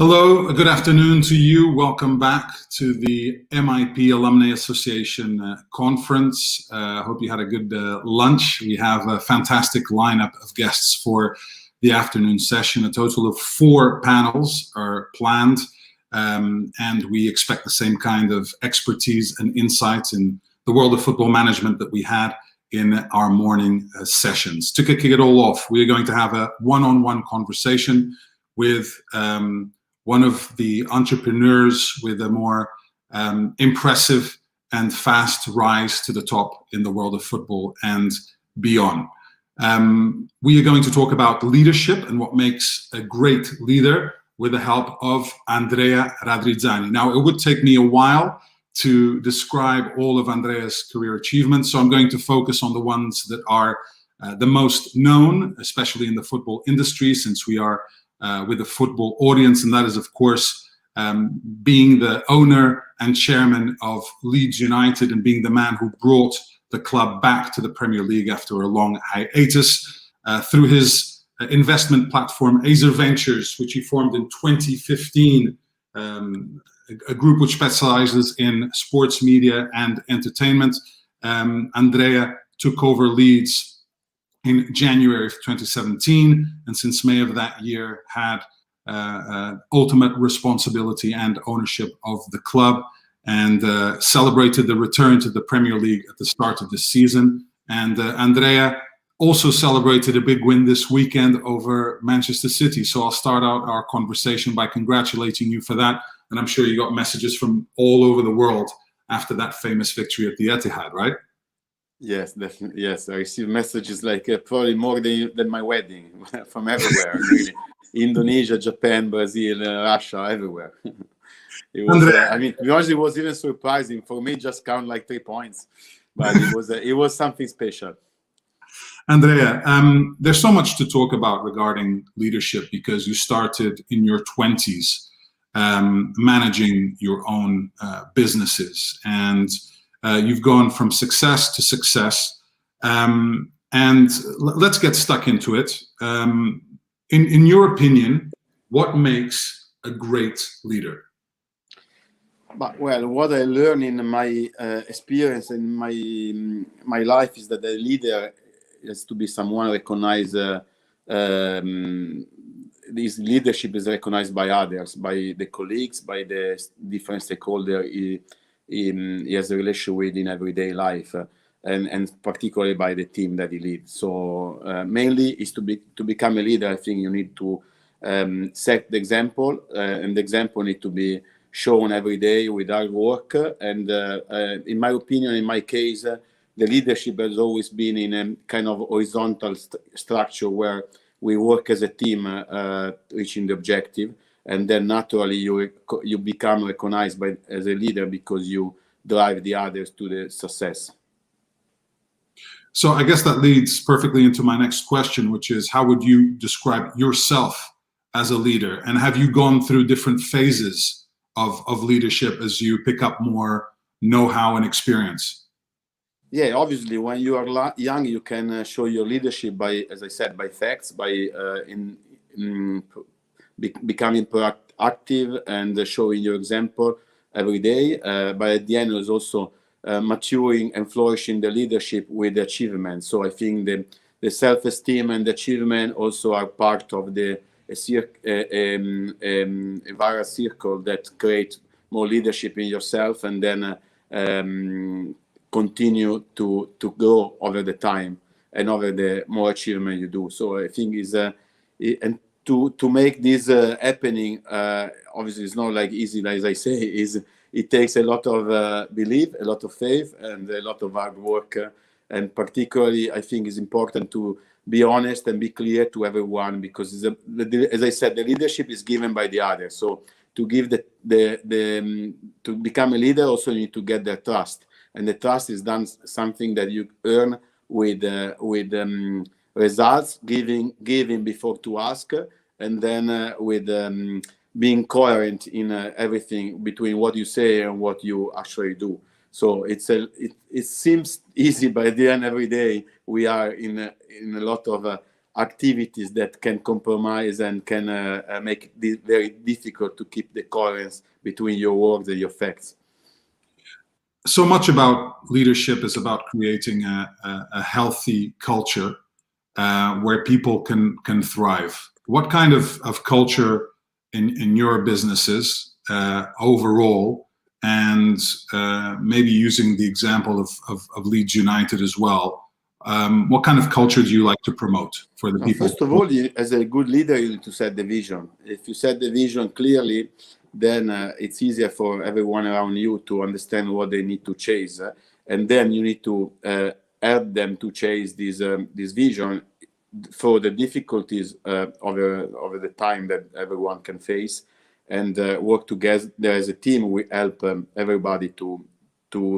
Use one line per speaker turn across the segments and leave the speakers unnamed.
Hello, good afternoon to you. Welcome back to the MIP Alumni Association conference. I hope you had a good lunch. We have a fantastic lineup of guests for the afternoon session. A total of 4 panels are planned, and we expect the same kind of expertise and insights in the world of football management that we had in our morning sessions. To kick it all off, we are going to have a one-on-one conversation with one of the entrepreneurs with a more impressive and fast rise to the top in the world of football and beyond. We are going to talk about leadership and what makes a great leader with the help of Andrea Radrizzani. Now, it would take me a while to describe all of Andrea's career achievements, so I'm going to focus on the ones that are the most known, especially in the football industry, since we are with a football audience, and that is, of course, being the owner and chairman of Leeds United and being the man who brought the club back to the Premier League after a long hiatus through his investment platform, Azer Ventures, which he formed in 2015, a group which specializes in sports media and entertainment. Andrea took over Leeds in January of 2017, and since May of that year had ultimate responsibility and ownership of the club, and celebrated the return to the Premier League at the start of the season. And Andrea also celebrated a big win this weekend over Manchester City. So I'll start out our conversation by congratulating you for that, and I'm sure you got messages from all over the world after that famous victory at the Etihad, right?
Yes, definitely. Yes, I receive messages like probably more than my wedding from everywhere. Really, Indonesia, Japan, Brazil, Russia, everywhere. It was. I mean, to be honest, it was even surprising for me. Just count like 3 points, but it was something special.
Andrea, there's so much to talk about regarding leadership because you started in your 20s managing your own businesses, and you've gone from success to success, and let's get stuck into it. In your opinion, what makes a great leader?
But well, what I learned in my experience in my life is that a leader has to be someone recognized. This leadership is recognized by others, by the colleagues, by the different stakeholders he has a relationship with in everyday life, and particularly by the team that he leads. So mainly is to become a leader. I think you need to set the example, and the example need to be shown every day with hard work. And in my opinion, in my case, the leadership has always been in a kind of horizontal structure where we work as a team, reaching the objective. And then naturally you become recognized as a leader because you drive the others to the success.
So I guess that leads perfectly into my next question, which is, how would you describe yourself as a leader? And have you gone through different phases of leadership as you pick up more know-how and experience?
Yeah, obviously, when you are young, you can show your leadership by, as I said, by facts, by becoming proactive and showing your example every day. But at the end, it was also maturing and flourishing the leadership with achievement. So I think the self-esteem and achievement also are part of a viral circle that creates more leadership in yourself, and then continue to grow over the time and over the more achievement you do. So I think and to make this happening, obviously it's not like easy, as I say, it takes a lot of belief, a lot of faith, and a lot of hard work. And particularly, I think it's important to be honest and be clear to everyone, because as I said, the leadership is given by the others. So to give to become a leader, also you need to get their trust, and the trust is done something that you earn with results, giving before to ask, and then with being coherent in everything between what you say and what you actually do. So it seems easy, but at the end, every day we are in a lot of activities that can compromise and can make it very difficult to keep the coherence between your words and your facts.
So much about leadership is about creating a healthy culture where people can thrive. What kind of culture in your businesses overall, and maybe using the example of Leeds United as well, what kind of culture do you like to promote for the people?
First of all, as a good leader, you need to set the vision. If you set the vision clearly, then it's easier for everyone around you to understand what they need to chase. And then you need to help them to chase this vision for the difficulties over the time that everyone can face, and work together as a team. We help everybody to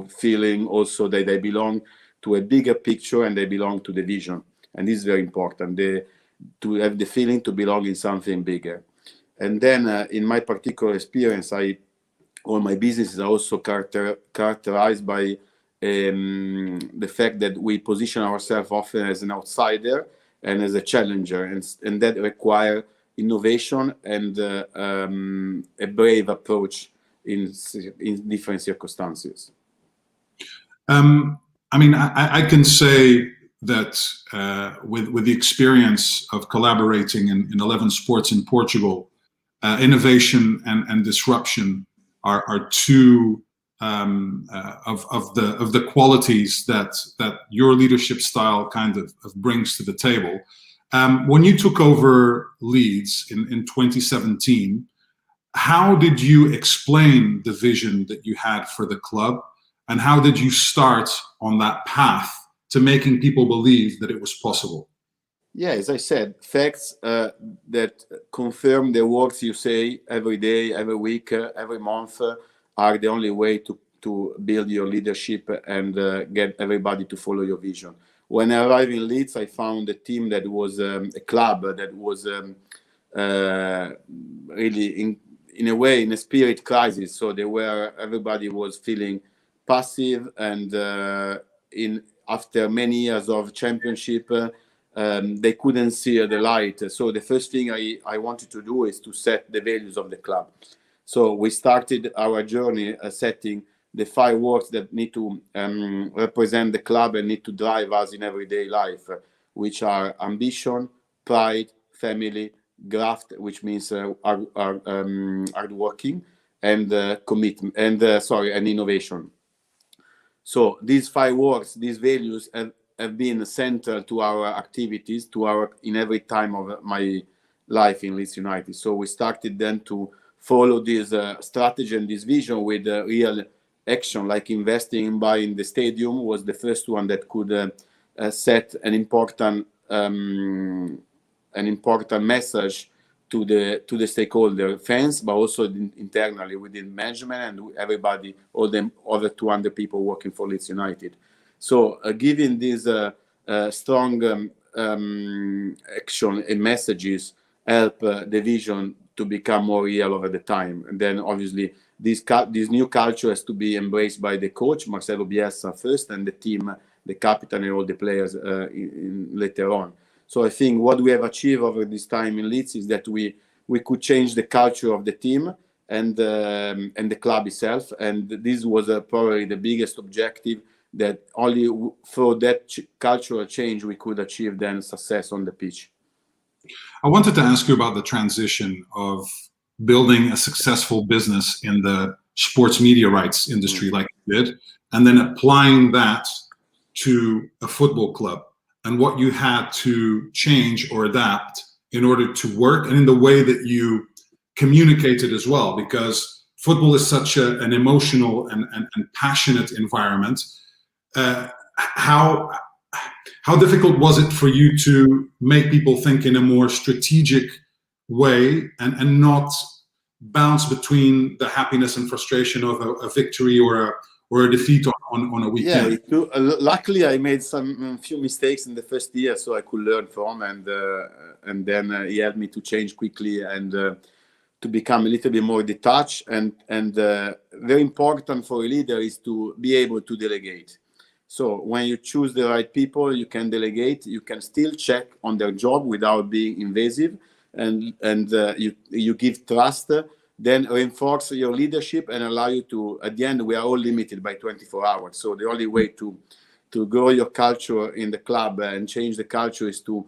feeling also that they belong to a bigger picture and they belong to the vision. And this is very important, to have the feeling to belong in something bigger. And then in my particular experience, all my businesses are also characterized by the fact that we position ourselves often as an outsider and as a challenger, and that require innovation and a brave approach in different circumstances.
I mean, I can say that with the experience of collaborating in 11 sports in Portugal, innovation and disruption are two of the qualities that your leadership style kind of brings to the table. When you took over Leeds in 2017, how did you explain the vision that you had for the club, and how did you start on that path to making people believe that it was possible?
Yeah, as I said, facts that confirm the words you say every day, every week, every month are the only way to build your leadership and get everybody to follow your vision. When I arrived in Leeds, I found a team that was a club that was really in a way in a spirit crisis. So everybody was feeling passive, and after many years of championship, they couldn't see the light. So the first thing I wanted to do is to set the values of the club. So we started our journey setting the 5 words that need to represent the club and need to drive us in everyday life, which are ambition, pride, family, graft, which means hard working, and commitment, and and innovation. So these 5 words, these values have been central to our activities, in every time of my life in Leeds United. So we started then to follow this strategy and this vision with real action, like investing in buying the stadium was the first one that could set an important message to the stakeholder, fans, but also internally within management and everybody, all the other 200 people working for Leeds United. So giving these strong action and messages help the vision to become more real over the time. And then obviously this new culture has to be embraced by the coach, Marcelo Bielsa, first, and the team, the captain, and all the players later on. So I think what we have achieved over this time in Leeds is that we could change the culture of the team and the club itself. And this was probably the biggest objective, that only through that cultural change we could achieve then success on the pitch.
I wanted to ask you about the transition of building a successful business in the sports media rights industry like you did, and then applying that to a football club, and what you had to change or adapt in order to work, and in the way that you communicated as well, because football is such an emotional and passionate environment. How difficult was it for you to make people think in a more strategic way and not bounce between the happiness and frustration of a victory or a defeat on a weekend?
Yeah, luckily I made some few mistakes in the first year, so I could learn from, and then he helped me to change quickly and to become a little bit more detached. And very important for a leader is to be able to delegate. So when you choose the right people, you can delegate. You can still check on their job without being invasive, and you give trust. Then reinforce your leadership and allow you to. At the end, we are all limited by 24 hours. So the only way to grow your culture in the club and change the culture is to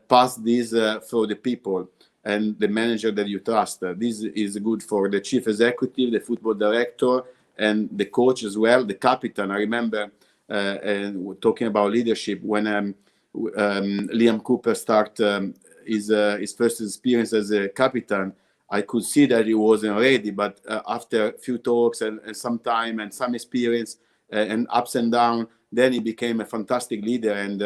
pass this for the people and the manager that you trust. This is good for the chief executive, the football director, and the coach as well, the captain. I remember and talking about leadership when Liam Cooper started his first experience as a captain. I could see that he wasn't ready, but after a few talks and some time and some experience and ups and downs, then he became a fantastic leader, and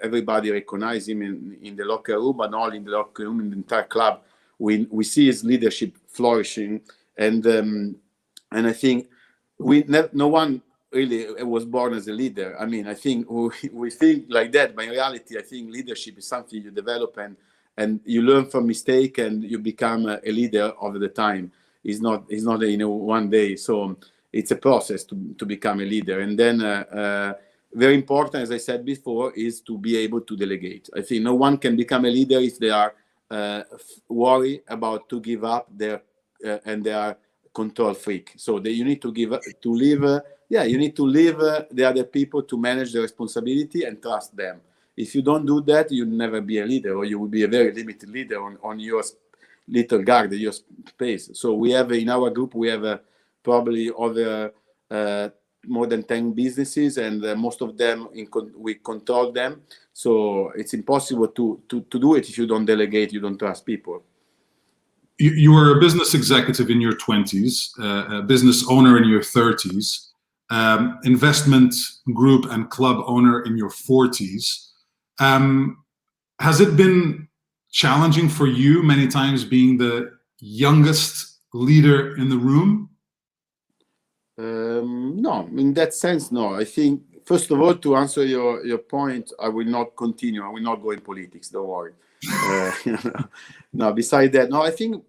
everybody recognized him in the locker room, but not in the locker room, in the entire club. We see his leadership flourishing, and I think no one really was born as a leader. I mean, I think we think like that, but in reality, I think leadership is something you develop and you learn from mistake and you become a leader over the time. It's not one day. So it's a process to become a leader. And then very important, as I said before, is to be able to delegate. I think no one can become a leader if they are worried about to give up their and they are control freak. So you need to leave the other people to manage the responsibility and trust them. If you don't do that, you'll never be a leader, or you will be a very limited leader on your little garden, your space. So we have in our group, we have probably over more than 10 businesses, and most of them we control them. So it's impossible to do it if you don't delegate, you don't trust people.
You were a business executive in your 20s, a business owner in your 30s, investment group and club owner in your 40s. Has it been challenging for you many times being the youngest leader in the room?
No, in that sense, no. I think, first of all, to answer your point, I will not continue. I will not go in politics, don't worry. No, beside that, no, I think,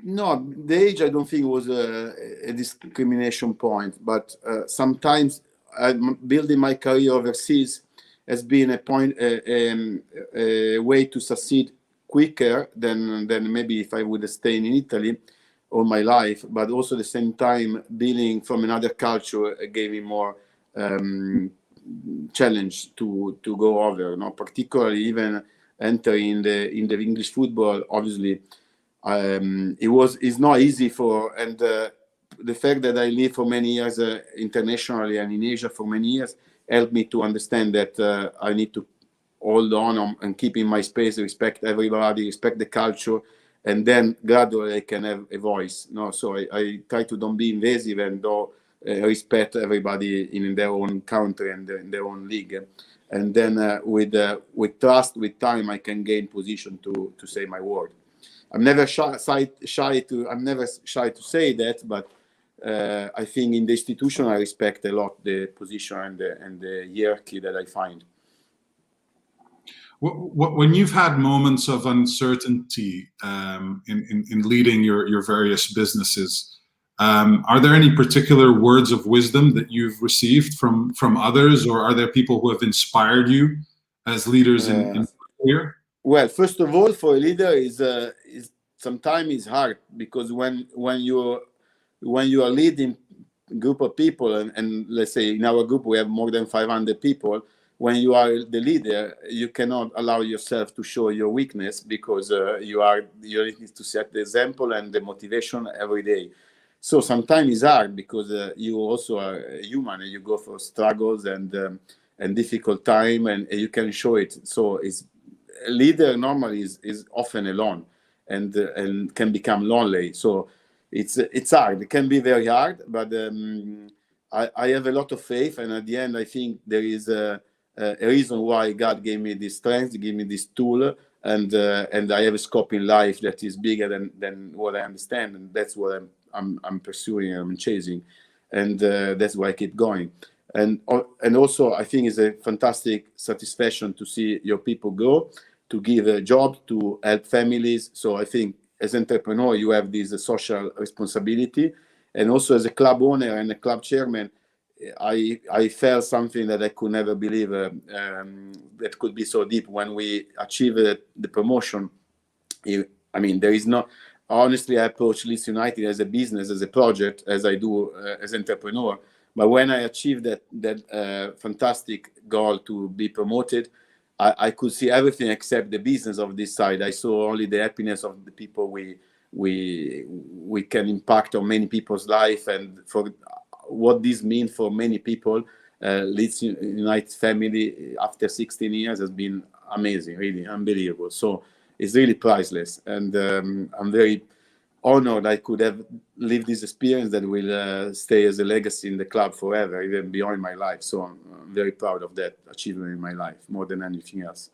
no, the age I don't think was a discrimination point, but sometimes building my career overseas has been a way to succeed quicker than maybe if I would have stayed in Italy all my life, but also at the same time, being from another culture gave me more challenge to go over, particularly even entering in the English football. Obviously, it's not easy and the fact that I lived for many years internationally and in Asia for many years helped me to understand that I need to hold on and keep in my space, respect everybody, respect the culture, and then gradually I can have a voice. So I try to don't be invasive and respect everybody in their own country and in their own league. And then with trust, with time, I can gain position to say my word. I'm never shy to say that, but I think in the institution I respect a lot the position and the hierarchy that I find.
When you've had moments of uncertainty in leading your various businesses, are there any particular words of wisdom that you've received from others, or are there people who have inspired you as leaders in career?
Well, first of all, for a leader is sometimes it's hard, because when you are leading a group of people, and let's say in our group we have more than 500 people. When you are the leader, you cannot allow yourself to show your weakness, because you need to set the example and the motivation every day. So sometimes it's hard, because you also are human and you go for struggles and difficult time, and you can show it. So a leader normally is often alone and can become lonely. So it's hard. It can be very hard, but I have a lot of faith, and at the end I think there is a reason why God gave me this strength, gave me this tool, and I have a scope in life that is bigger than what I understand, and that's what I'm pursuing, I'm chasing, and that's why I keep going. And also I think it's a fantastic satisfaction to see your people grow, to give a job, to help families. So I think as an entrepreneur you have this social responsibility, and also as a club owner and a club chairman, I felt something that I could never believe that could be so deep when we achieved the promotion. I mean, there is no. Honestly, I approach Leeds United as a business, as a project, as I do as entrepreneur. But when I achieved that fantastic goal to be promoted, I could see everything except the business of this side. I saw only the happiness of the people we can impact on many people's life, and for what this means for many people. Leeds United family after 16 years has been amazing, really unbelievable. So it's really priceless, and I'm very honored I could have lived this experience that will stay as a legacy in the club forever, even beyond my life. So I'm very proud of that achievement in my life, more than anything else.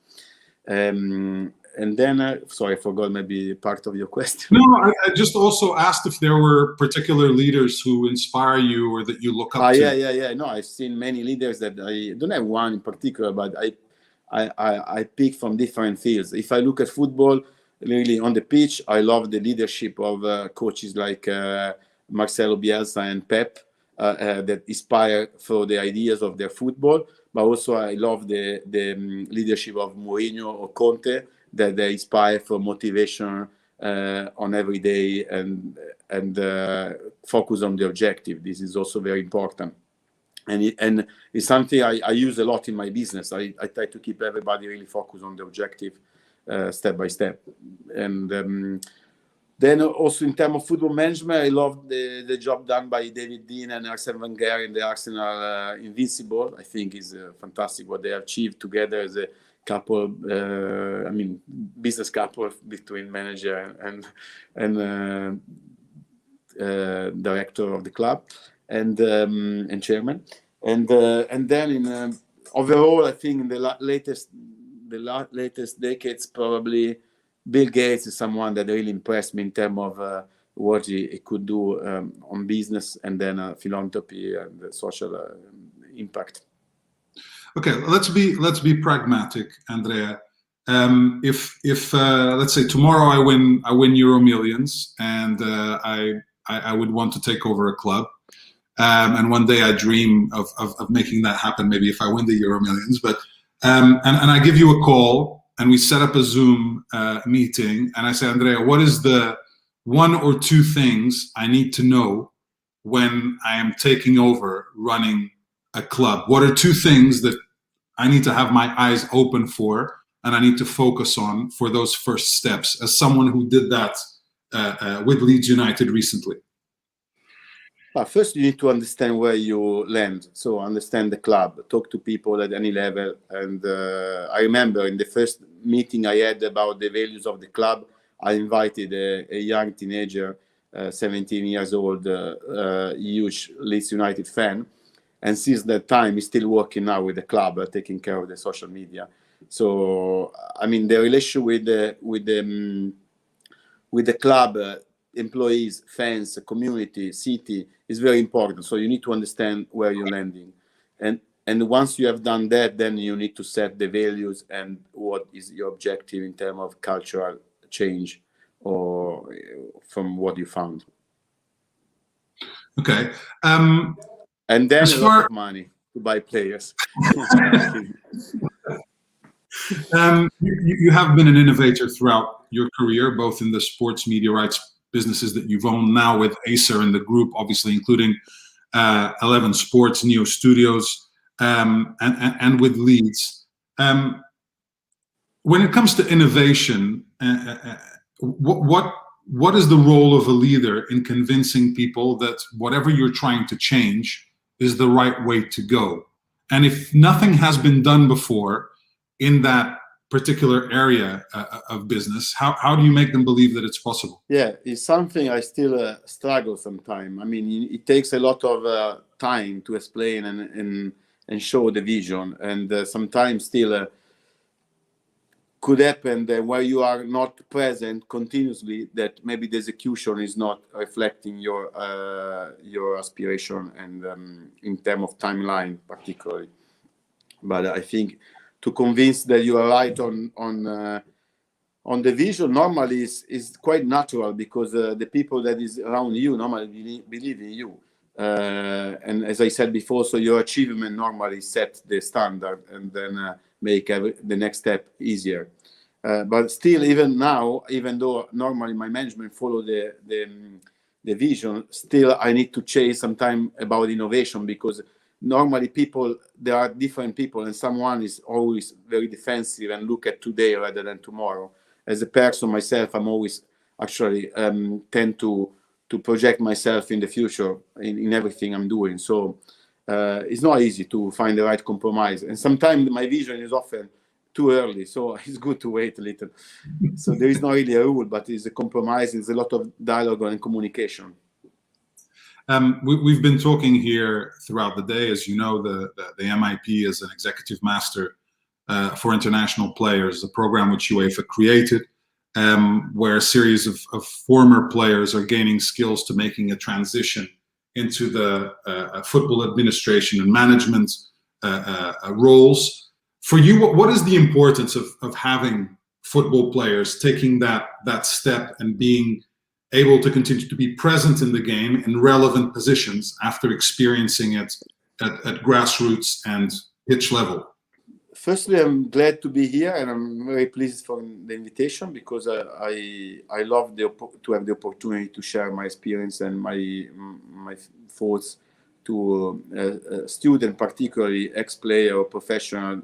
And then, sorry, I forgot maybe part of your question.
No, I just also asked if there were particular leaders who inspire you or that you look up to.
Yeah. No, I've seen many leaders that I don't have one in particular, but I pick from different fields. If I look at football, really on the pitch, I love the leadership of coaches like Marcelo Bielsa and Pep that inspire for the ideas of their football. But also I love the leadership of Mourinho or Conte, that they inspire for motivation on every day and focus on the objective. This is also very important. And it's something I use a lot in my business. I try to keep everybody really focused on the objective step by step. And then also in terms of football management, I love the job done by David Dean and Arsene Wenger in the Arsenal Invincible. I think is fantastic what they achieved together as a couple, I mean, business couple between manager and director of the club and chairman. And then in overall, I think in the latest decades, probably Bill Gates is someone that really impressed me in terms of what he could do on business and then philanthropy and social impact.
Okay, let's be pragmatic, Andrea. If let's say tomorrow I win Euro Millions, and I would want to take over a club, and one day I dream of making that happen. Maybe if I win the Euro Millions, but and I give you a call and we set up a Zoom meeting, and I say, Andrea, what is the one or two things I need to know when I am taking over running a club? What are two things that I need to have my eyes open for and I need to focus on for those first steps, as someone who did that with Leeds United recently?
First, you need to understand where you land. So understand the club, talk to people at any level. And I remember in the first meeting I had about the values of the club, I invited a young teenager, 17 years old, huge Leeds United fan. And since that time, he's still working now with the club, taking care of the social media. So, I mean, the relationship with the club, employees, fans, community, city is very important. So you need to understand where you're landing. And once you have done that, then you need to set the values and what is your objective in terms of cultural change or from what you found.
Okay.
And then a lot of money to buy players.
You have been an innovator throughout your career, both in the sports media rights businesses that you've owned now with Acer and the group, obviously, including 11 Sports, Neo Studios, and with Leeds. When it comes to innovation, what is the role of a leader in convincing people that whatever you're trying to change is the right way to go? And if nothing has been done before in that particular area of business, how do you make them believe that it's possible?
Yeah, it's something I still struggle sometimes. I mean, it takes a lot of time to explain and show the vision, and sometimes still could happen that where you are not present continuously, that maybe the execution is not reflecting your aspiration and in terms of timeline particularly. But I think to convince that you are right on the vision normally is quite natural, because the people that is around you normally believe in you. And as I said before, so your achievement normally set the standard and then make the next step easier. But still, even now, even though normally my management follow the vision, still I need to chase sometime about innovation, because normally there are different people, and someone is always very defensive and look at today rather than tomorrow. As a person myself, I'm always actually tend to project myself in the future in everything I'm doing. So it's not easy to find the right compromise, and sometimes my vision is often too early, so it's good to wait a little. So there is not really a rule, but it's a compromise. It's a lot of dialogue and communication.
We've been talking here throughout the day. As you know, the MIP is an executive master for international players, a program which UEFA created, where a series of former players are gaining skills to making a transition into the football administration and management roles. For you, what is the importance of having football players taking that step and being able to continue to be present in the game in relevant positions after experiencing it at grassroots and pitch level?
Firstly, I'm glad to be here, and I'm very pleased for the invitation, because I love to have the opportunity to share my experience and my thoughts to a student, particularly ex-player or professional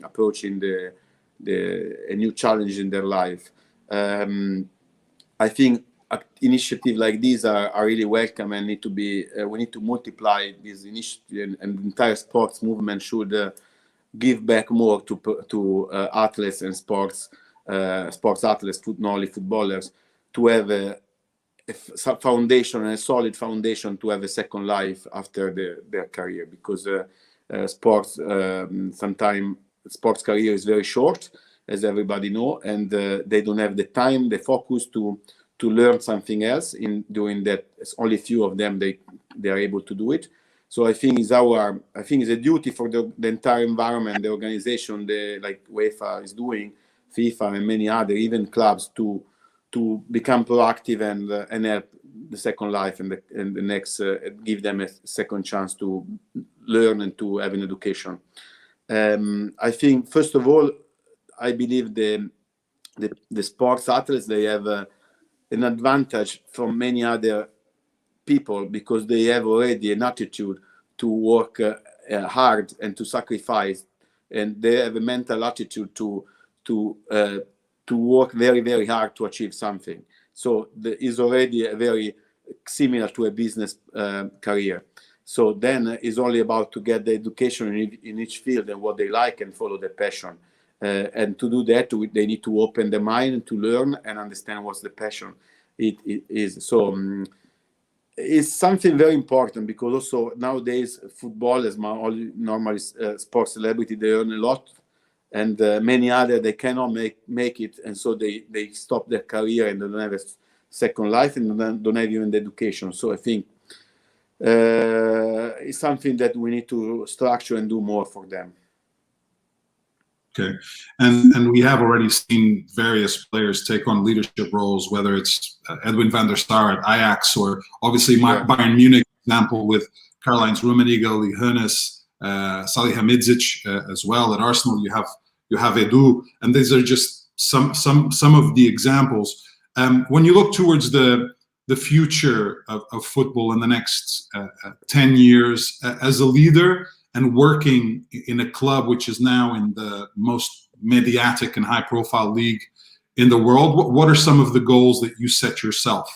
approaching a new challenge in their life. I think initiatives like these are really welcome and need to be. We need to multiply these initiatives, and the entire sports movement should give back more to athletes and sports athletes, not only footballers, to have a foundation, and a solid foundation to have a second life after their career, because sometimes sports career is very short, as everybody know, and they don't have the time, the focus to learn something else during that. It's only few of them they are able to do it. So I think it's a duty for the entire environment, the organization, like UEFA is doing, FIFA and many other, even clubs, to become proactive and help the second life and the next, give them a second chance to learn and to have an education. I think, first of all, I believe the sports athletes, they have an advantage from many other people, because they have already an attitude to work hard and to sacrifice, and they have a mental attitude to work very, very hard to achieve something. So there is already a very similar to a business career. So then it's only about to get the education in each field and what they like, and follow their passion. And to do that, they need to open their mind to learn and understand what's the passion it is. So it's something very important, because also nowadays footballers, normally sports celebrity, they earn a lot, and many other, they cannot make it, and so they stop their career and they don't have a second life, and don't have even the education. So I think it's something that we need to structure and do more for them.
Okay, and we have already seen various players take on leadership roles, whether it's Edwin van der Sar at Ajax, or obviously Bayern Munich example with Karl-Heinz Rummenigge, Uli Hoeneß, Salih Hamidzic as well. At Arsenal, you have Edu, and these are just some of the examples. When you look towards the future of football in the next 10 years, as a leader and working in a club which is now in the most mediatic and high-profile league in the world, what are some of the goals that you set yourself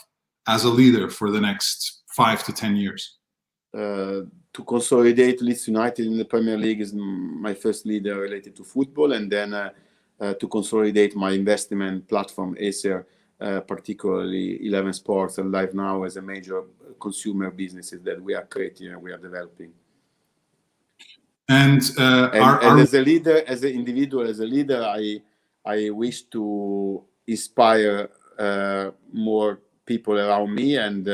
as a leader for the next 5 to 10 years?
To consolidate Leeds United in the Premier League is my first leader related to football, and then to consolidate my investment platform, Acer, particularly 11 Sports and Live Now, as a major consumer businesses that we are creating and we are developing. And as a leader, as an individual, as a leader, I wish to inspire more people around me, and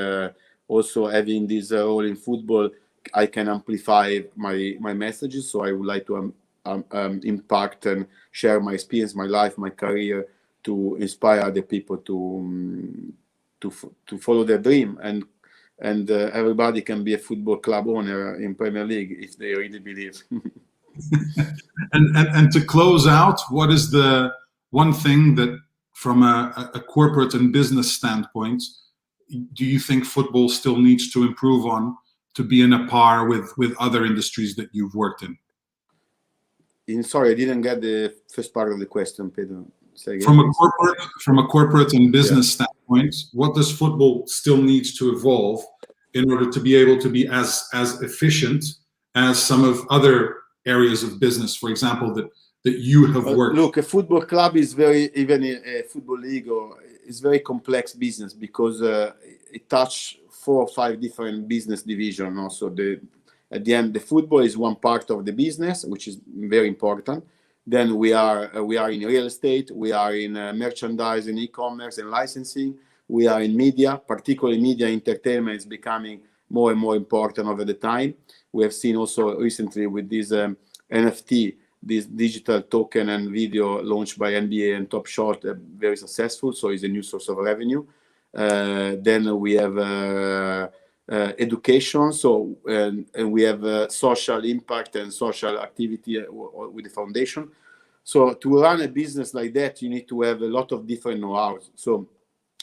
also having this role in football, I can amplify my messages. So I would like to impact and share my experience, my life, my career, to inspire other people to follow their dream. And and everybody can be a football club owner in Premier League if they really believe.
And to close out, what is the one thing that, from a corporate and business standpoint, do you think football still needs to improve on to be in a par with other industries that you've worked in?
Sorry, I didn't get the first part of the question, Pedro. Say again,
from a corporate and business standpoint, what does football still needs to evolve in order to be able to be as efficient as some of other areas of business, for example, that you have worked?
Look, a football club is even a football league, or is very complex business, because it touches 4 or 5 different business divisions. Also, at the end, the football is one part of the business, which is very important. Then we are in real estate, we are in merchandising, e-commerce, and licensing. We are in media, particularly media entertainment is becoming more and more important over the time. We have seen also recently with this NFT, this digital token and video launched by NBA and Top Shot, very successful. So it's a new source of revenue. Then we have education, so and we have social impact and social activity with the foundation. So to run a business like that, you need to have a lot of different know-hows. So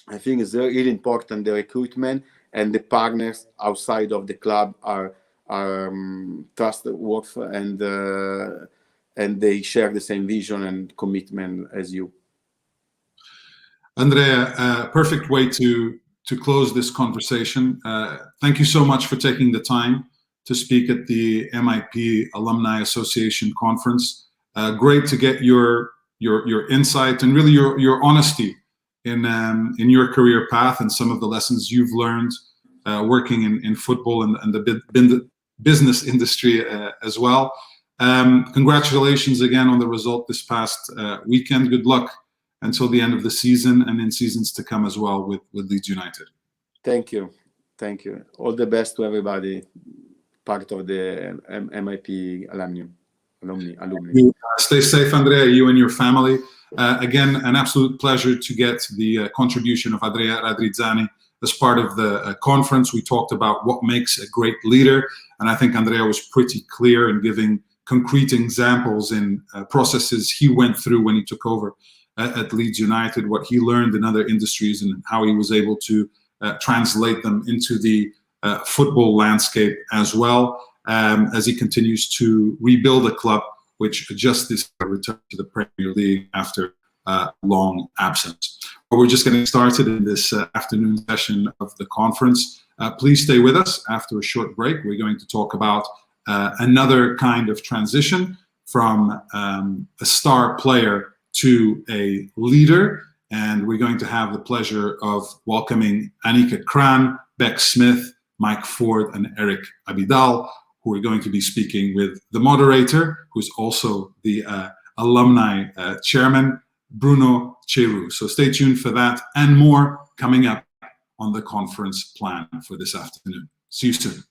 I think it's really important the recruitment and the partners outside of the club are trustworthy, and they share the same vision and commitment as you.
Andrea, perfect way to close this conversation. Thank you so much for taking the time to speak at the MIP Alumni Association Conference. Great to get your insight and really your honesty in your career path and some of the lessons you've learned working in football and the business industry as well. Congratulations again on the result this past weekend. Good luck until the end of the season and in seasons to come as well with Leeds United.
Thank you. Thank you. All the best to everybody part of the MIP alumni.
Stay safe, Andrea, you and your family. Again, an absolute pleasure to get the contribution of Andrea Radrizzani as part of the conference. We talked about what makes a great leader, and I think Andrea was pretty clear in giving concrete examples in processes he went through when he took over at Leeds United, what he learned in other industries, and how he was able to translate them into the football landscape as well, as he continues to rebuild a club which just this return to the Premier League after long absence. But we're just getting started in this afternoon session of the conference. Please stay with us. After a short break, we're going to talk about another kind of transition from a star player to a leader, and we're going to have the pleasure of welcoming Annika Kran, Beck Smith, Mike Ford, and Eric Abidal, who are going to be speaking with the moderator, who's also the alumni chairman, Bruno Cheru. So stay tuned for that and more coming up on the conference plan for this afternoon. See you soon.